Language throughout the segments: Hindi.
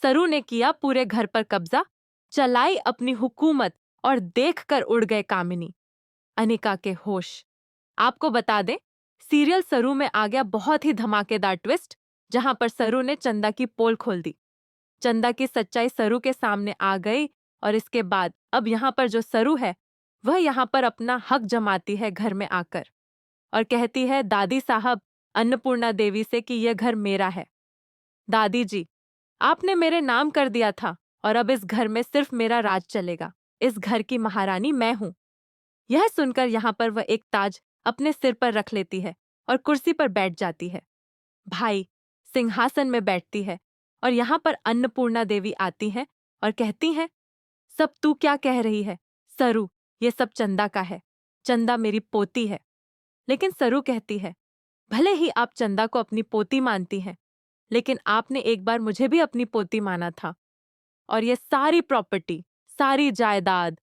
सरू ने किया पूरे घर पर कब्जा, चलाई अपनी हुकूमत और देखकर उड़ गए कामिनी, अनिका के होश। आपको बता दें, सीरियल सरू में आ गया बहुत ही धमाकेदार ट्विस्ट, जहां पर सरू ने चंदा की पोल खोल दी। चंदा की सच्चाई सरू के सामने आ गई और इसके बाद अब यहाँ पर जो सरू है वह यहाँ पर अपना हक जमाती है घर में आकर और कहती है दादी साहब अन्नपूर्णा देवी से कि यह घर मेरा है। दादी जी, आपने मेरे नाम कर दिया था और अब इस घर में सिर्फ मेरा राज चलेगा। इस घर की महारानी मैं हूं। यह सुनकर यहाँ पर वह एक ताज अपने सिर पर रख लेती है और कुर्सी पर बैठ जाती है। भाई सिंहासन में बैठती है और यहाँ पर अन्नपूर्णा देवी आती हैं और कहती हैं, सब तू क्या कह रही है सरू, ये सब चंदा का है। चंदा मेरी पोती है। लेकिन सरू कहती है, भले ही आप चंदा को अपनी पोती मानती हैं, लेकिन आपने एक बार मुझे भी अपनी पोती माना था और ये सारी प्रॉपर्टी, सारी जायदाद,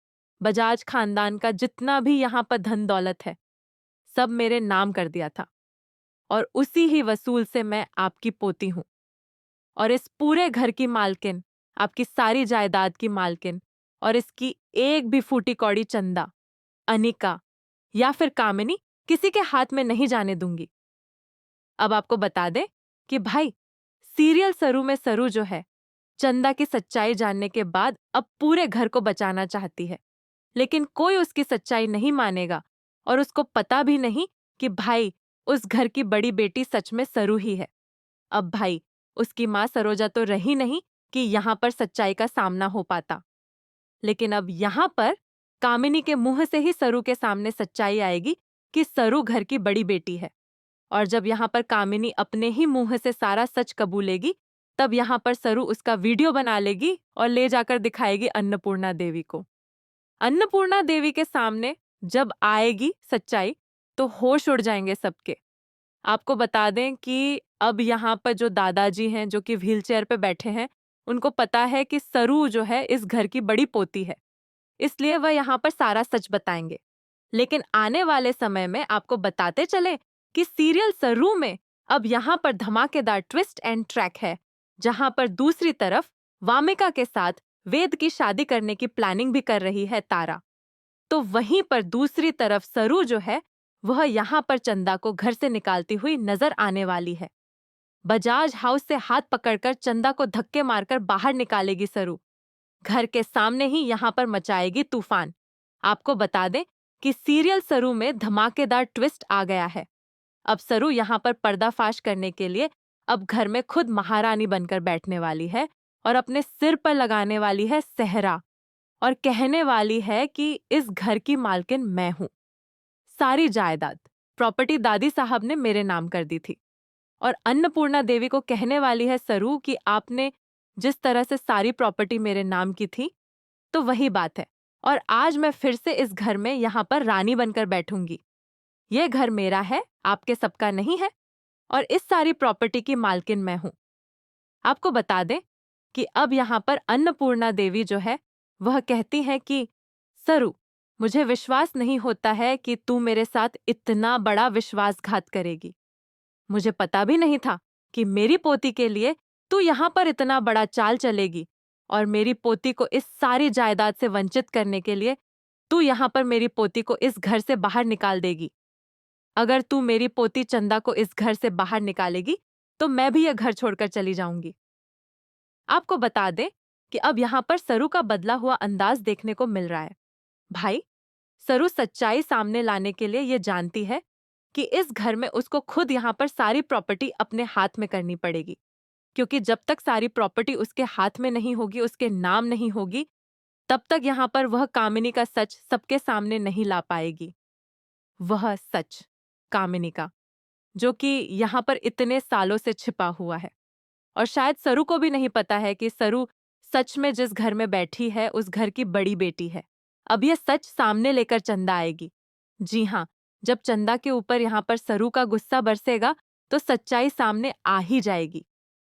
बजाज खानदान का जितना भी यहाँ पर धन दौलत है, सब मेरे नाम कर दिया था और उसी ही वसूल से मैं आपकी पोती हूं। और इस पूरे घर की मालकिन, आपकी सारी जायदाद की मालकिन और इसकी एक भी फूटी कौड़ी चंदा, अनिका या फिर कामिनी किसी के हाथ में नहीं जाने दूंगी। अब आपको बता दें कि भाई सीरियल सरू में सरू जो है, चंदा की सच्चाई जानने के बाद अब पूरे घर को बचाना चाहती है, लेकिन कोई उसकी सच्चाई नहीं मानेगा और उसको पता भी नहीं कि भाई उस घर की बड़ी बेटी सच में सरू ही है। अब भाई उसकी माँ सरोजा तो रही नहीं कि यहाँ पर सच्चाई का सामना हो पाता, लेकिन अब यहाँ पर कामिनी के मुंह से ही सरू के सामने सच्चाई आएगी कि सरू घर की बड़ी बेटी है। और जब यहाँ पर कामिनी अपने ही मुंह से सारा सच कबूलेगी, तब यहाँ पर सरू उसका वीडियो बना लेगी और ले जाकर दिखाएगी अन्नपूर्णा देवी को। अन्नपूर्णा देवी के सामने जब आएगी सच्चाई तो होश उड़ जाएंगे सबके। आपको बता दें कि अब यहाँ पर जो दादाजी हैं जो कि व्हीलचेयर पे बैठे हैं, उनको पता है कि सरू जो है इस घर की बड़ी पोती है, इसलिए वह यहाँ पर सारा सच बताएंगे। लेकिन आने वाले समय में आपको बताते चले कि सीरियल सरू में अब यहाँ पर धमाकेदार ट्विस्ट एंड ट्रैक है, जहाँ पर दूसरी तरफ वामिका के साथ वेद की शादी करने की प्लानिंग भी कर रही है तारा। तो वहीं पर दूसरी तरफ सरू जो है वह यहाँ पर चंदा को घर से निकालती हुई नजर आने वाली है। बजाज हाउस से हाथ पकड़कर चंदा को धक्के मारकर बाहर निकालेगी सरू। घर के सामने ही यहाँ पर मचाएगी तूफान। आपको बता दें कि सीरियल सरू में धमाकेदार ट्विस्ट आ गया है। अब सरू यहाँ पर पर्दाफाश करने के लिए अब घर में खुद महारानी बनकर बैठने वाली है और अपने सिर पर लगाने वाली है सेहरा और कहने वाली है कि इस घर की मालकिन मैं हूं। सारी जायदाद, प्रॉपर्टी दादी साहब ने मेरे नाम कर दी थी और अन्नपूर्णा देवी को कहने वाली है सरू कि आपने जिस तरह से सारी प्रॉपर्टी मेरे नाम की थी, तो वही बात है और आज मैं फिर से इस घर में यहाँ पर रानी बनकर बैठूंगी। ये घर मेरा है, आपके सबका नहीं है और इस सारी प्रॉपर्टी की मालकिन मैं हूं। आपको बता दें कि अब यहाँ पर अन्नपूर्णा देवी जो है वह कहती है कि सरू, मुझे विश्वास नहीं होता है कि तू मेरे साथ इतना बड़ा विश्वासघात करेगी। मुझे पता भी नहीं था कि मेरी पोती के लिए तू यहाँ पर इतना बड़ा चाल चलेगी और मेरी पोती को इस सारी जायदाद से वंचित करने के लिए तू यहाँ पर मेरी पोती को इस घर से बाहर निकाल देगी। अगर तू मेरी पोती चंदा को इस घर से बाहर निकालेगी तो मैं भी यह घर छोड़कर चली जाऊंगी। आपको बता दें कि अब यहाँ पर सरू का बदला हुआ अंदाज देखने को मिल रहा है। भाई सरू सच्चाई सामने लाने के लिए ये जानती है कि इस घर में उसको खुद यहाँ पर सारी प्रॉपर्टी अपने हाथ में करनी पड़ेगी, क्योंकि जब तक सारी प्रॉपर्टी उसके हाथ में नहीं होगी, उसके नाम नहीं होगी, तब तक यहाँ पर वह कामिनी का सच सबके सामने नहीं ला पाएगी। वह सच कामिनी का, जो कि यहाँ पर इतने सालों से छिपा हुआ है और शायद सरू को भी नहीं पता है कि सरू सच में जिस घर में बैठी है उस घर की बड़ी बेटी है। अब यह सच सामने लेकर चंदा आएगी। जी हाँ, जब चंदा के ऊपर यहाँ पर सरू का गुस्सा बरसेगा तो सच्चाई सामने आ ही जाएगी।